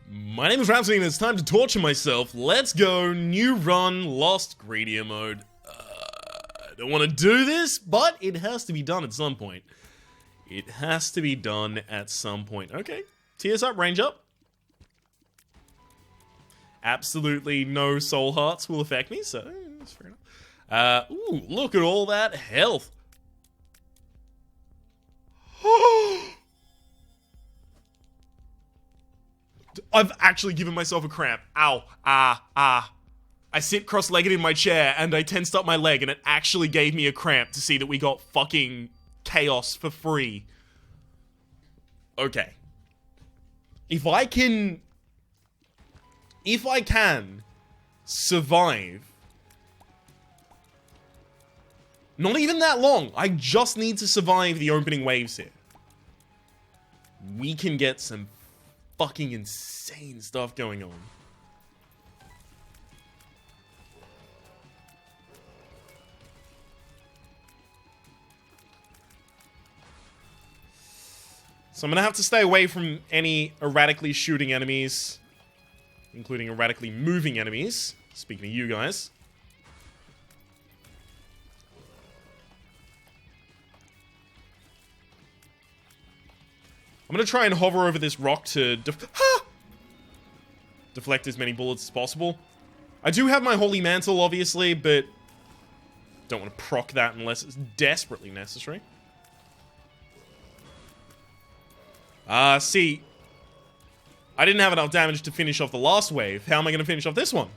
My name is Rhapsody and it's time to torture myself. Let's go, new run, Lost Greediest mode. I don't want to do this, but it has to be done at some point. It has to be done at some point. Okay, tears up, range up. Absolutely no soul hearts will affect me, so that's fair enough. Ooh, look at all that health. I've actually given myself a cramp. Ow. I sit cross-legged in my chair and I tensed up my leg and it actually gave me a cramp to see that we got fucking chaos for free. Okay. If I can survive not even that long, I just need to survive the opening waves here, we can get some fucking insane stuff going on. So I'm gonna have to stay away from any erratically shooting enemies, including erratically moving enemies. Speaking of you guys. I'm gonna try and hover over this rock to deflect as many bullets as possible. I do have my Holy Mantle, obviously, but don't want to proc that unless it's desperately necessary. See, I didn't have enough damage to finish off the last wave. How am I gonna finish off this one?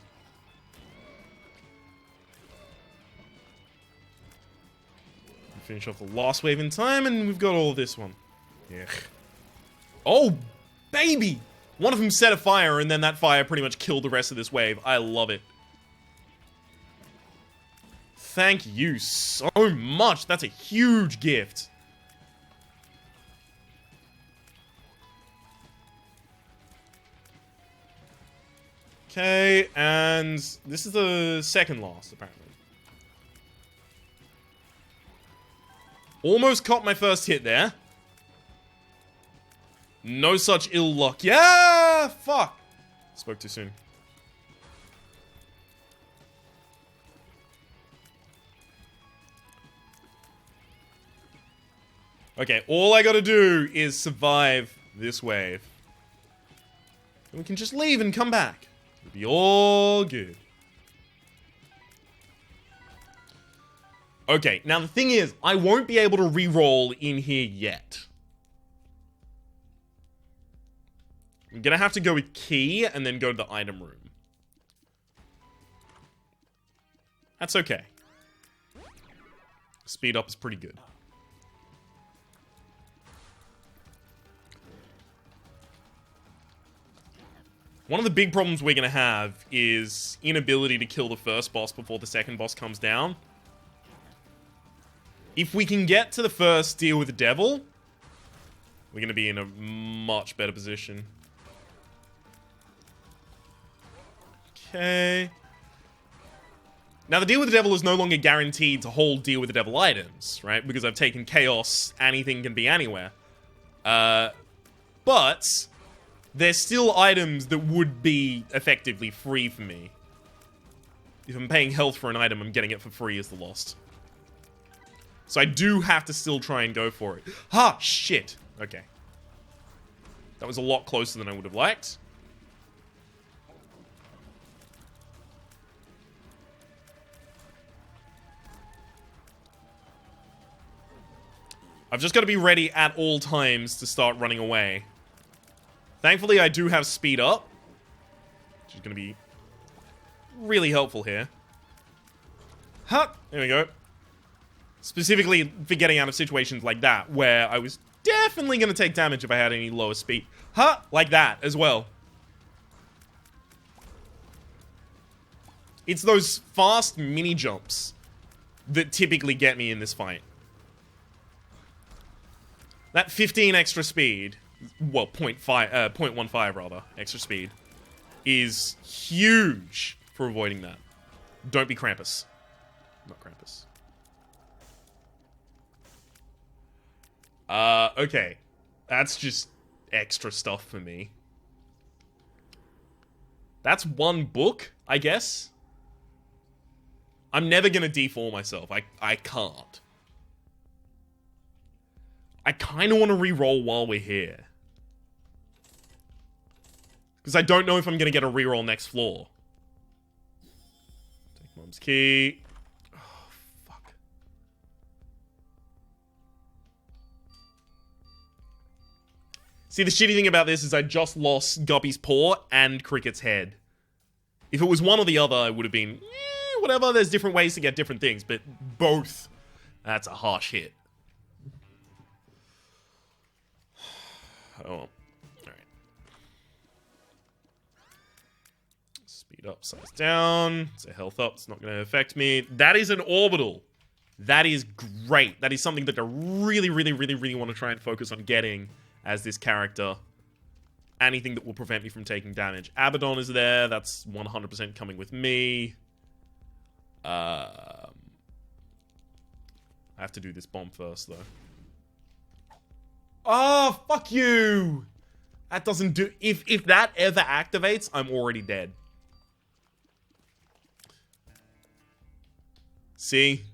Finish off the last wave in time, and we've got all of this one. Yeah. Oh, baby! One of them set a fire, and then that fire pretty much killed the rest of this wave. I love it. Thank you so much. That's a huge gift. Okay, and this is the second last, apparently. Almost caught my first hit there. No such ill luck. Yeah! Fuck! Spoke too soon. Okay, all I gotta do is survive this wave. And we can just leave and come back. It'll be all good. Okay, now the thing is, I won't be able to re-roll in here yet. I'm gonna have to go with key and then go to the item room. That's okay. Speed up is pretty good. One of the big problems we're gonna have is inability to kill the first boss before the second boss comes down. If we can get to the first deal with the devil, we're gonna be in a much better position. Okay. Now, the deal with the devil is no longer guaranteed to hold deal with the devil items, right? Because I've taken chaos, anything can be anywhere. But there's still items that would be effectively free for me. If I'm paying health for an item, I'm getting it for free as the lost. So I do have to still try and go for it. Ha! Shit! Okay. That was a lot closer than I would have liked. I've just got to be ready at all times to start running away. Thankfully, I do have speed up, which is going to be really helpful here. Ha! There we go. Specifically for getting out of situations like that, where I was definitely going to take damage if I had any lower speed. Ha! Like that as well. It's those fast mini jumps that typically get me in this fight. That 15 extra speed, well, 0.15 rather, extra speed, is huge for avoiding that. Don't be Krampus. Not Krampus. Okay. That's just extra stuff for me. That's one book, I guess. I'm never gonna default myself. I can't. I kind of want to re-roll while we're here. Because I don't know if I'm gonna get a re-roll next floor. Take Mom's key. Oh, fuck. See, the shitty thing about this is I just lost Guppy's paw and Cricket's head. If it was one or the other, I would have been, whatever, there's different ways to get different things, but both, that's a harsh hit. Oh, alright. Speed up, size down, so health up, it's not going to affect me. That is an orbital. That is great. That is something that I really want to try and focus on getting as this character. Anything that will prevent me from taking damage. Abaddon is there. That's 100% coming with me. I have to do this bomb first, though. Oh, fuck you! That doesn't do... If that ever activates, I'm already dead. See?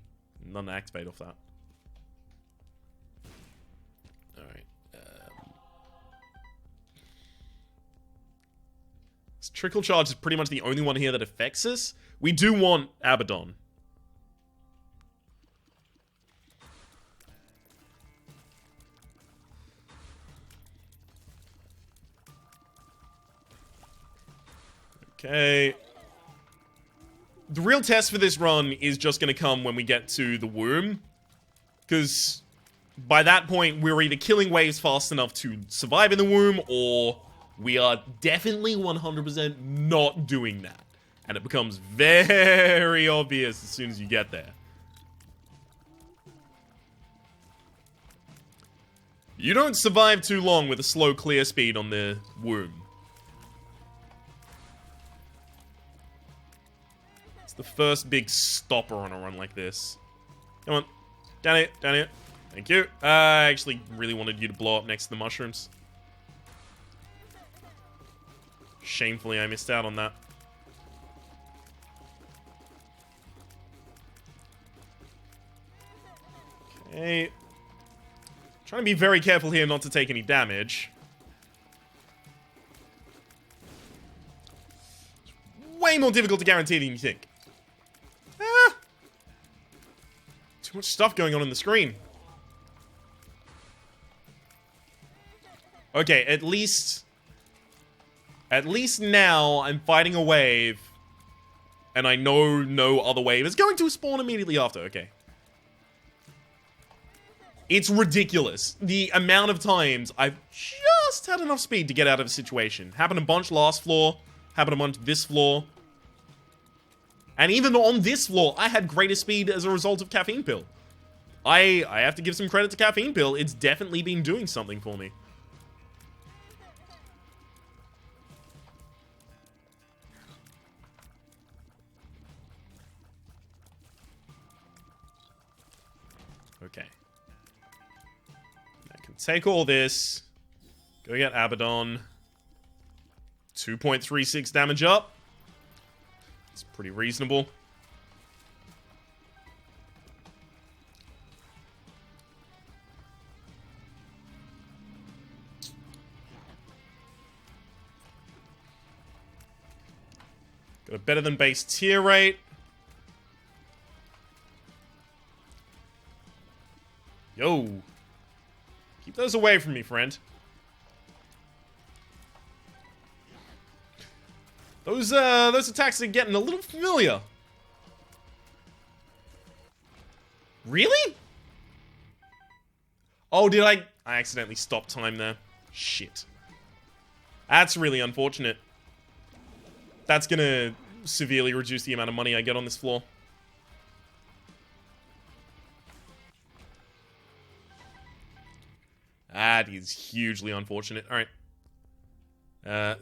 None to activate off that. Trickle Charge is pretty much the only one here that affects us. We do want Abaddon. Okay. The real test for this run is just going to come when we get to the womb. Because by that point, we're either killing waves fast enough to survive in the womb, or we are definitely 100% not doing that. And it becomes very obvious as soon as you get there. You don't survive too long with a slow clear speed on the womb. It's the first big stopper on a run like this. Come on. Down here, down here. Thank you. I actually really wanted you to blow up next to the mushrooms. Shamefully, I missed out on that. Okay. Trying to be very careful here not to take any damage. It's way more difficult to guarantee than you think. Ah! Too much stuff going on in the screen. Okay, at least now I'm fighting a wave, and I know no other wave is going to spawn immediately after. Okay. It's ridiculous. The amount of times I've just had enough speed to get out of a situation. Happened a bunch last floor. Happened a bunch this floor. And even on this floor, I had greater speed as a result of Caffeine Pill. I have to give some credit to Caffeine Pill. It's definitely been doing something for me. Okay. I can take all this. Go get Abaddon. 2.36 damage up. It's pretty reasonable. Got a better than base tier rate. Yo. Keep those away from me, friend. Those attacks are getting a little familiar. Really? Oh, did I accidentally stop time there? Shit. That's really unfortunate. That's gonna severely reduce the amount of money I get on this floor. That is hugely unfortunate. Alright.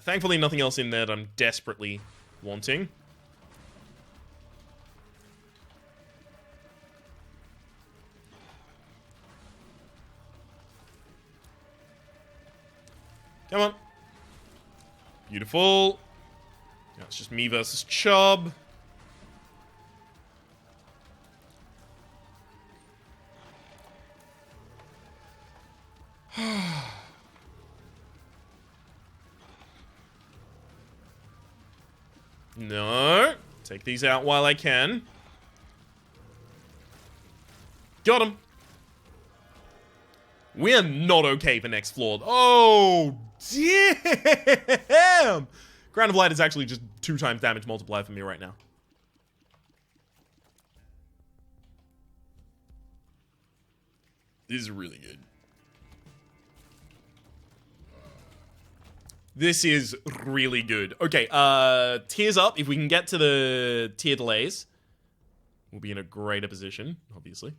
Thankfully, nothing else in there that I'm desperately wanting. Come on. Beautiful. Now it's just me versus Chubb. No. Take these out while I can. Got him. We're not okay for next floor. Oh, damn! Ground of Light is actually just 2 times damage multiplier for me right now. This is really good. This is really good. Okay, tears up. If we can get to the tier delays, we'll be in a greater position, obviously.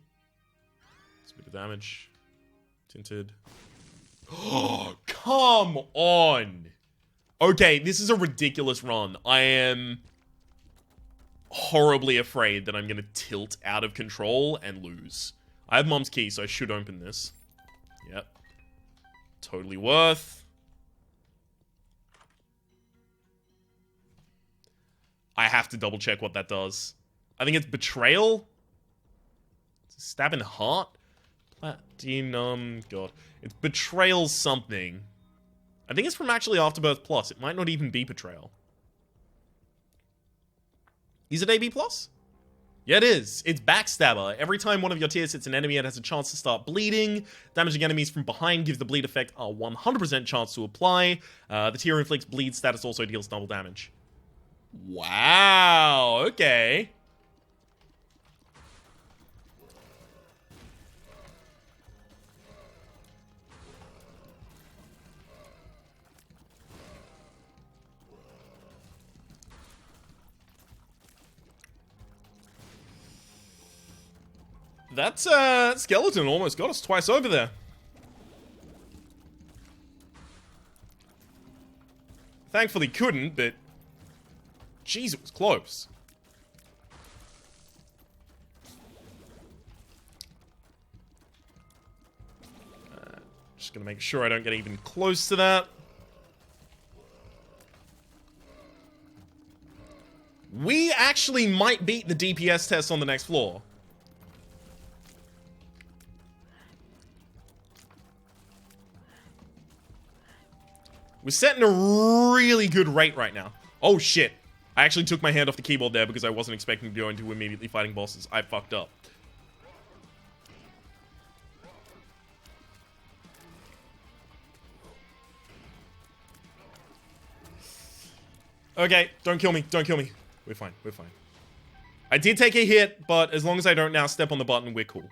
It's a bit of damage. Tinted. Oh, come on! Okay, this is a ridiculous run. I am horribly afraid that I'm gonna tilt out of control and lose. I have Mom's key, so I should open this. Yep. Totally worth. I have to double check what that does. I think it's Betrayal? Stab in Heart? Platinum... God. It's Betrayal something. I think it's from actually Afterbirth Plus. It might not even be Betrayal. Is it AB Plus? Yeah, it is. It's Backstabber. Every time one of your tiers hits an enemy, it has a chance to start bleeding. Damaging enemies from behind gives the bleed effect a 100% chance to apply. The tier inflicts bleed status, also deals double damage. Wow, okay. That skeleton almost got us twice over there. Thankfully couldn't, but jeez, it was close. Just gonna make sure I don't get even close to that. We actually might beat the DPS test on the next floor. We're setting a really good rate right now. Oh shit. I actually took my hand off the keyboard there because I wasn't expecting to go into immediately fighting bosses. I fucked up. Okay, don't kill me, don't kill me. We're fine, we're fine. I did take a hit, but as long as I don't now step on the button, we're cool.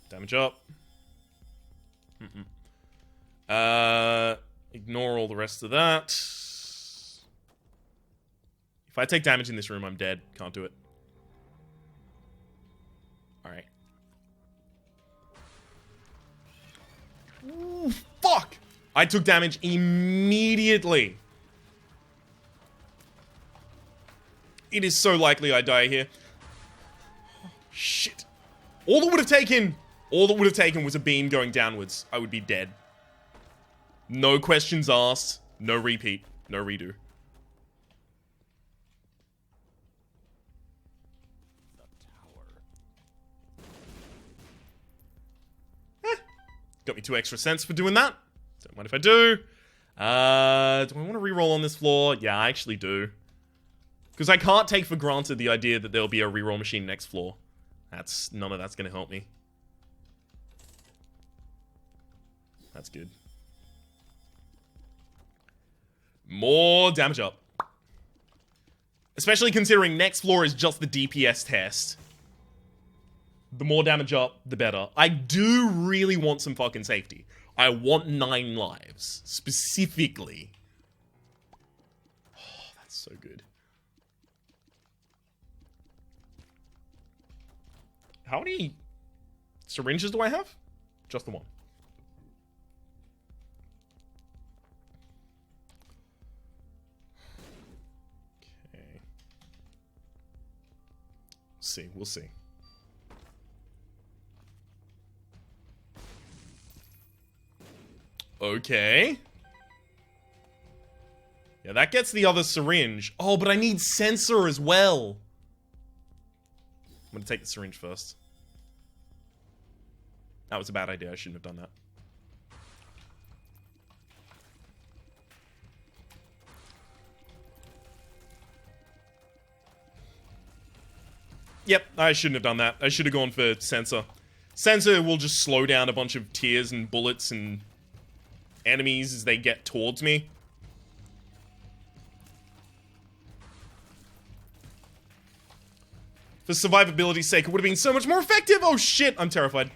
Damage up. Ignore all the rest of that. If I take damage in this room, I'm dead. Can't do it. Alright. Ooh, fuck! I took damage immediately. It is so likely I die here. Shit. All it would have taken was a beam going downwards. I would be dead. No questions asked. No repeat. No redo. Got me 2 extra cents for doing that. Don't mind if I do. Do I want to reroll on this floor? Yeah, I actually do. Because I can't take for granted the idea that there'll be a reroll machine next floor. None of that's going to help me. That's good. More damage up. Especially considering next floor is just the DPS test. The more damage up, the better. I do really want some fucking safety. I want 9 lives. Specifically. Oh, that's so good. How many syringes do I have? Just the one. Okay. See, we'll see. Okay. Yeah, that gets the other syringe. Oh, but I need sensor as well. I'm gonna take the syringe first. That was a bad idea. I shouldn't have done that. Yep, I shouldn't have done that. I should have gone for sensor. Sensor will just slow down a bunch of tears and bullets and enemies as they get towards me. For survivability's sake, it would have been so much more effective! Oh shit, I'm terrified.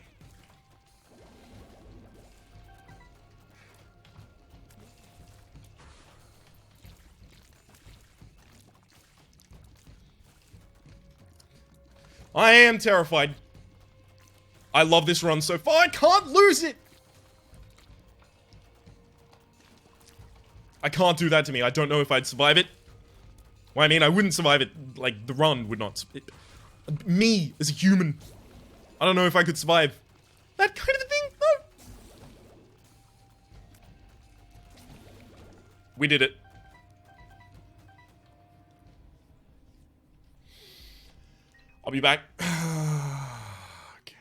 I am terrified. I love this run so far, I can't lose it! I can't do that to me, I don't know if I'd survive it. Well, I mean, I wouldn't survive it, like, the run would not... Me, as a human. I don't know if I could survive that kind of a thing, though. We did it. I'll be back. Okay.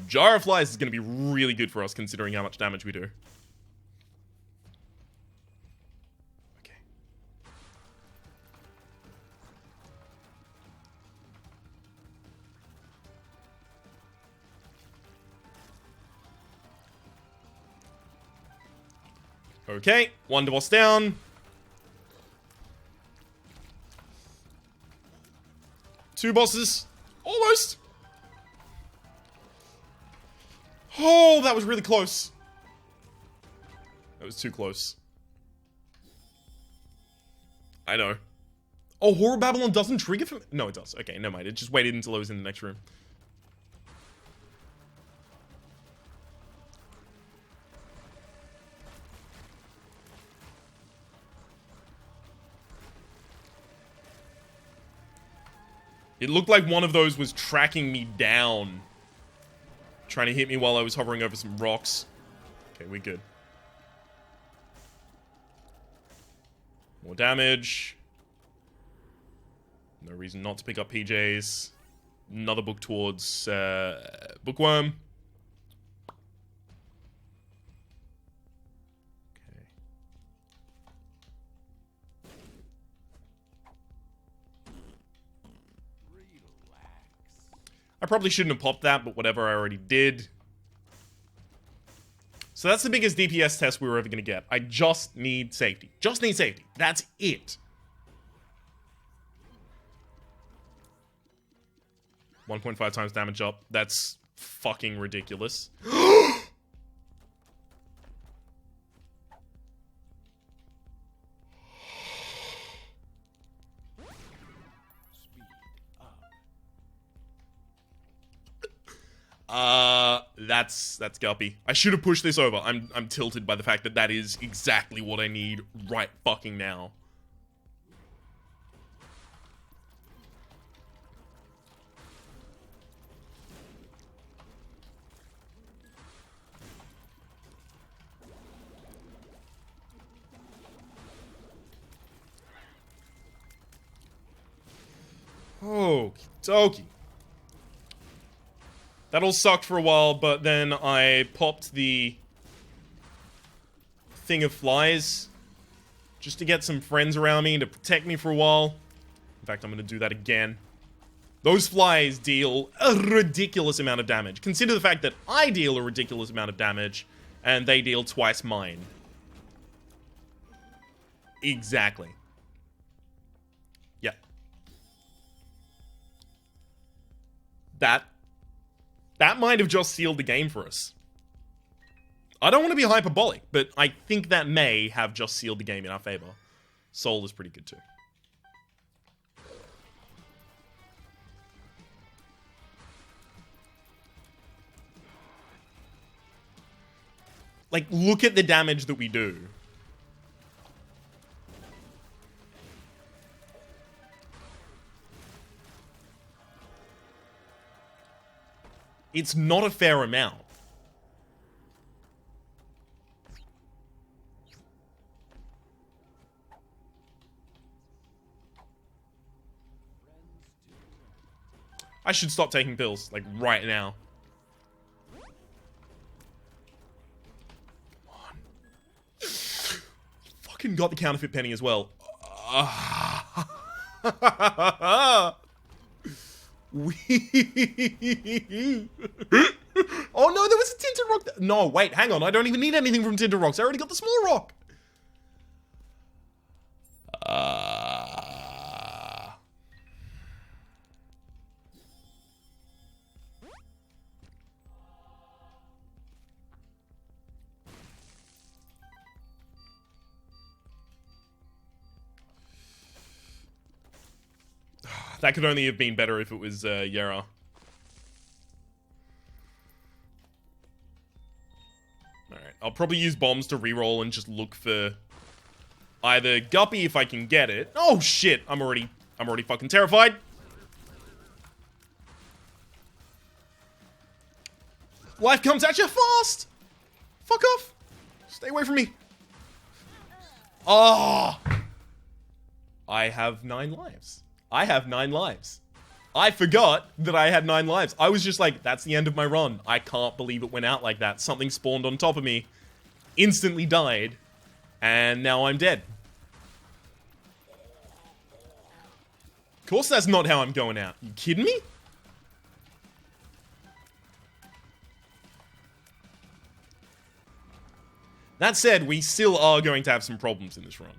Jar of Flies is going to be really good for us, considering how much damage we do. Okay, one boss down. Two bosses. Almost. Oh, that was really close. That was too close. I know. Oh, Horror Babylon doesn't trigger for me? No, it does. Okay, never mind. It just waited until I was in the next room. It looked like one of those was tracking me down. Trying to hit me while I was hovering over some rocks. Okay, we're good. More damage. No reason not to pick up PJs. Another book towards Bookworm. I probably shouldn't have popped that, but whatever, I already did. So that's the biggest DPS test we were ever going to get. I just need safety. Just need safety. That's it. 1.5 times damage up. That's fucking ridiculous. That's guppy. I should have pushed this over. I'm tilted by the fact that that is exactly what I need right fucking now. Okie dokie. That all sucked for a while, but then I popped the thing of flies just to get some friends around me to protect me for a while. In fact, I'm going to do that again. Those flies deal a ridiculous amount of damage. Consider the fact that I deal a ridiculous amount of damage, and they deal twice mine. Exactly. Yeah. That might have just sealed the game for us. I don't want to be hyperbolic, but I think that may have just sealed the game in our favor. Soul is pretty good too. Like, look at the damage that we do. It's not a fair amount. I should stop taking pills, like, right now. Come on. Fucking got the counterfeit penny as well. Oh no, there was a tinted rock. No, wait, hang on. I don't even need anything from tinted rocks. I already got the small rock. That could only have been better if it was Yera. Alright, I'll probably use bombs to reroll and just look for either Guppy if I can get it. Oh shit, I'm already fucking terrified. Life comes at you fast. Fuck off. Stay away from me. Oh. I have 9 lives. I have 9 lives. I forgot that I had 9 lives. I was just like, that's the end of my run. I can't believe it went out like that. Something spawned on top of me, instantly died, and now I'm dead. Of course that's not how I'm going out. You kidding me? That said, we still are going to have some problems in this run.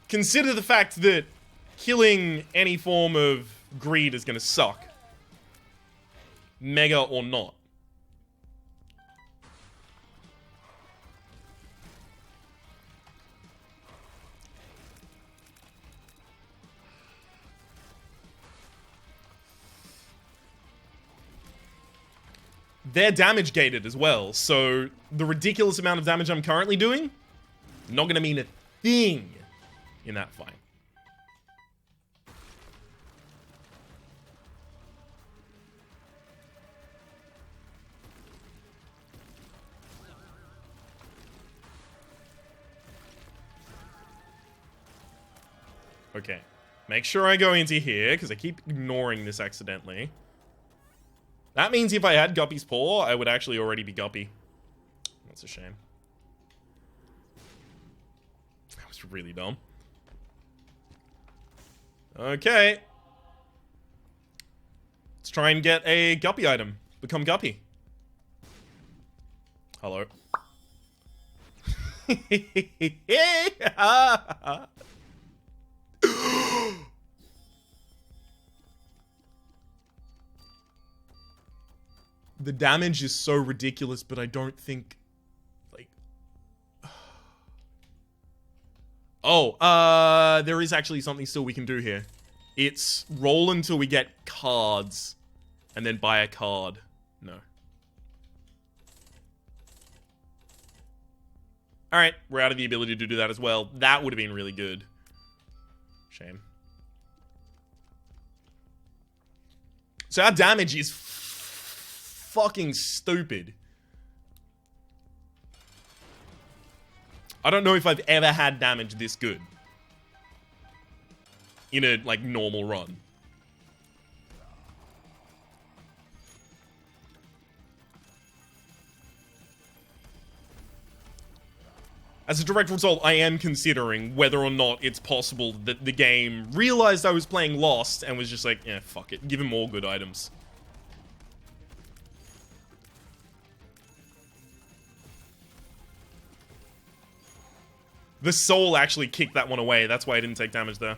Consider the fact that killing any form of greed is going to suck. Mega or not. They're damage gated as well, so the ridiculous amount of damage I'm currently doing, not going to mean a thing in that fight. Okay. Make sure I go into here, because I keep ignoring this accidentally. That means if I had Guppy's paw, I would actually already be Guppy. That's a shame. That was really dumb. Okay. Let's try and get a Guppy item. Become Guppy. Hello. The damage is so ridiculous, but I don't think, like... Oh, there is actually something still we can do here. It's roll until we get cards, and then buy a card. No. Alright, we're out of the ability to do that as well. That would have been really good. Shame. So our damage is fucking stupid. I don't know if I've ever had damage this good in a, like, normal run. As a direct result, I am considering whether or not it's possible that the game realized I was playing Lost and was just like, yeah, fuck it, give him all good items. The soul actually kicked that one away. That's why I didn't take damage there.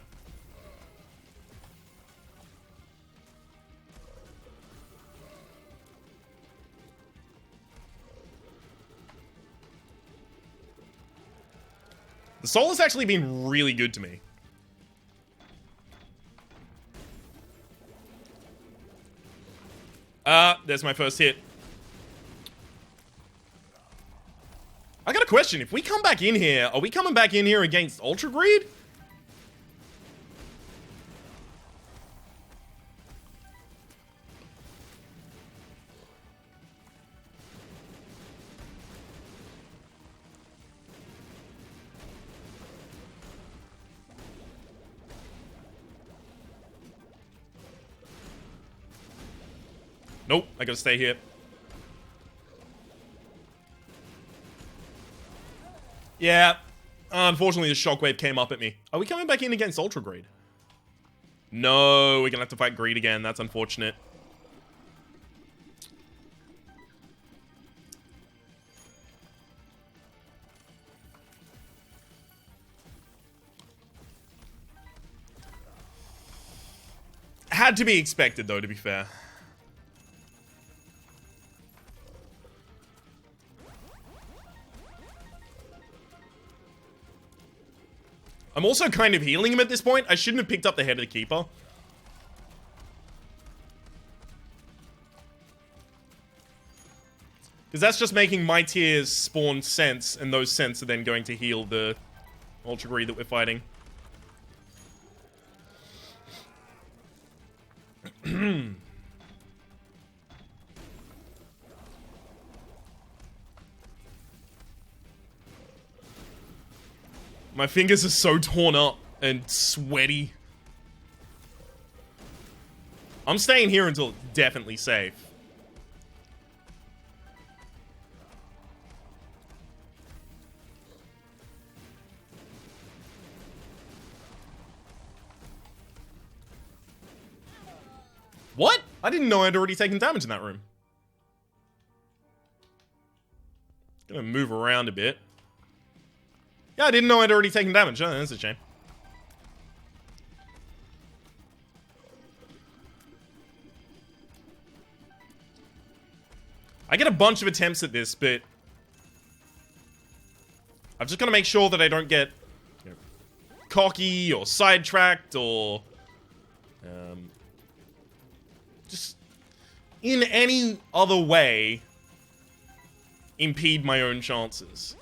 The soul has actually been really good to me. There's my first hit. I got a question. If we come back in here, are we coming back in here against Ultra Greed? Nope, I gotta stay here. Yeah. Unfortunately, the shockwave came up at me. Are we coming back in against Ultra Greed? No, we're gonna have to fight Greed again. That's unfortunate. Had to be expected, though, to be fair. I'm also kind of healing him at this point. I shouldn't have picked up the Head of the Keeper. Because that's just making my tears spawn sense, and those sense are then going to heal the Ultra Greed that we're fighting. My fingers are so torn up and sweaty. I'm staying here until it's definitely safe. What? I didn't know I'd already taken damage in that room. Gonna move around a bit. Yeah, I didn't know I'd already taken damage. Oh, that's a shame. I get a bunch of attempts at this, but I've just got to make sure that I don't get cocky or sidetracked or just in any other way impede my own chances.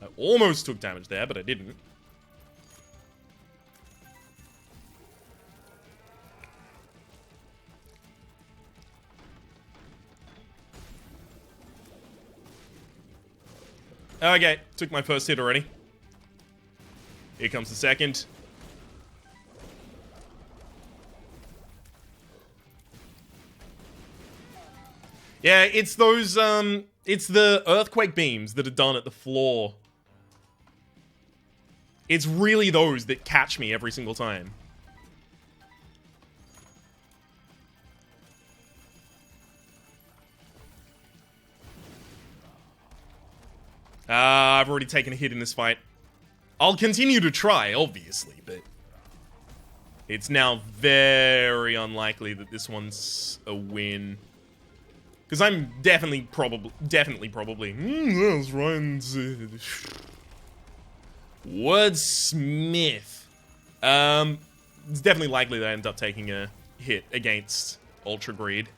I almost took damage there, but I didn't. Okay, took my first hit already. Here comes the second. Yeah, it's those, it's the earthquake beams that are done at the floor. It's really those that catch me every single time. I've already taken a hit in this fight. I'll continue to try, obviously, but it's now very unlikely that this one's a win. Because I'm definitely probably... That's Ryan's... Wordsmith. It's definitely likely that I end up taking a hit against Ultra Greed.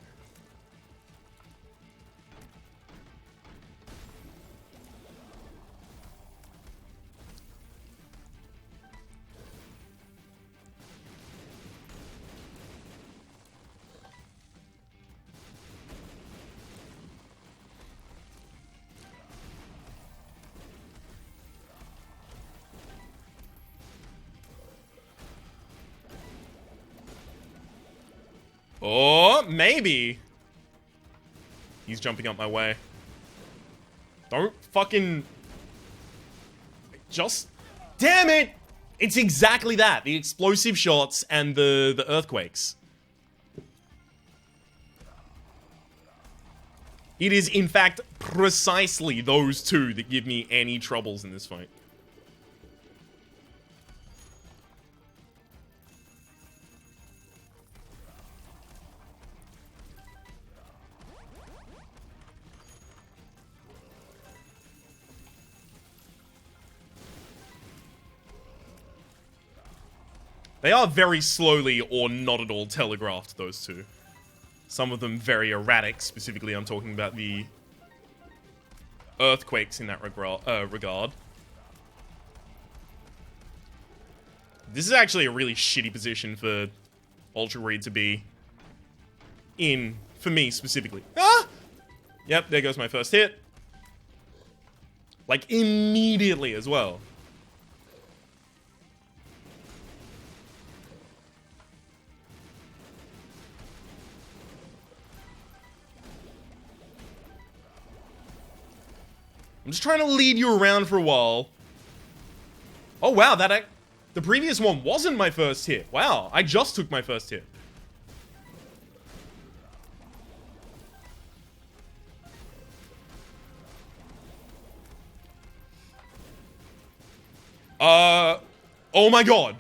Or maybe he's jumping up my way. Don't fucking... Just... Damn it! It's exactly that. The explosive shots and the earthquakes. It is, in fact, precisely those two that give me any troubles in this fight. They are very slowly or not at all telegraphed, those two. Some of them very erratic. Specifically, I'm talking about the earthquakes in that regard. This is actually a really shitty position for Ultra Greed to be in, for me specifically. Ah! Yep, there goes my first hit. Like, immediately as well. I'm just trying to lead you around for a while. Oh, wow, the previous one wasn't my first hit. Wow, I just took my first hit. Oh my god.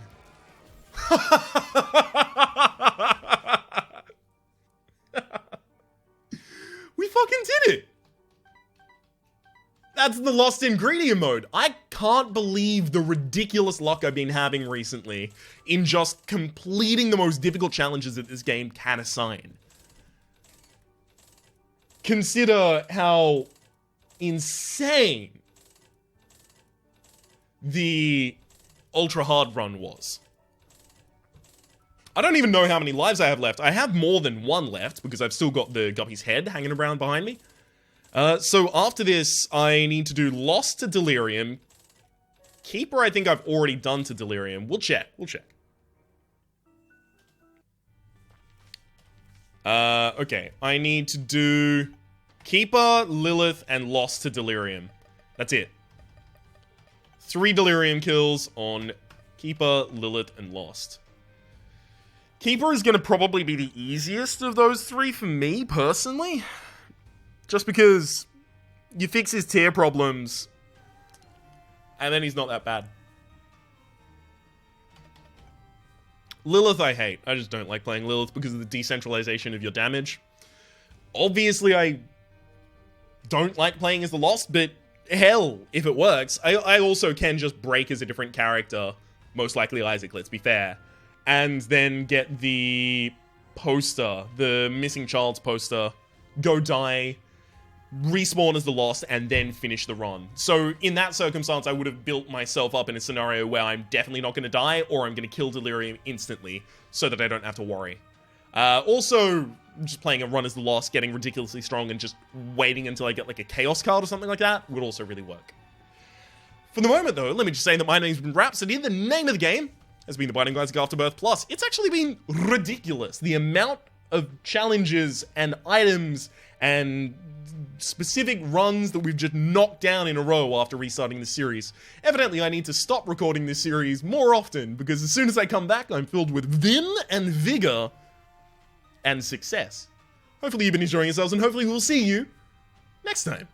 We fucking did it. That's the Lost Ingredient mode. I can't believe the ridiculous luck I've been having recently in just completing the most difficult challenges that this game can assign. Consider how insane the ultra hard run was. I don't even know how many lives I have left. I have more than one left because I've still got the Guppy's head hanging around behind me. So after this, I need to do Lost to Delirium. Keeper, I think I've already done to Delirium. We'll check. Okay. I need to do Keeper, Lilith, and Lost to Delirium. That's it. 3 Delirium kills on Keeper, Lilith, and Lost. Keeper is going to probably be the easiest of those 3 for me, personally. Just because you fix his tear problems, and then he's not that bad. Lilith I hate. I just don't like playing Lilith because of the decentralization of your damage. Obviously, I don't like playing as the Lost, but hell, if it works. I also can just break as a different character, most likely Isaac, let's be fair, and then get the poster, the missing child's poster, go die, respawn as the Lost, and then finish the run. So in that circumstance, I would have built myself up in a scenario where I'm definitely not going to die, or I'm going to kill Delirium instantly, so that I don't have to worry. Also, just playing a run as the Lost, getting ridiculously strong, and just waiting until I get like a Chaos card or something like that would also really work. For the moment though, let me just say that my name's been Rhapsody. The name of the game has been the Binding of Isaac Afterbirth Plus. It's actually been ridiculous. The amount of challenges and items and specific runs that we've just knocked down in a row after restarting the series. Evidently, I need to stop recording this series more often, because as soon as I come back, I'm filled with vim and vigor and success. Hopefully you've been enjoying yourselves, and hopefully we'll see you next time.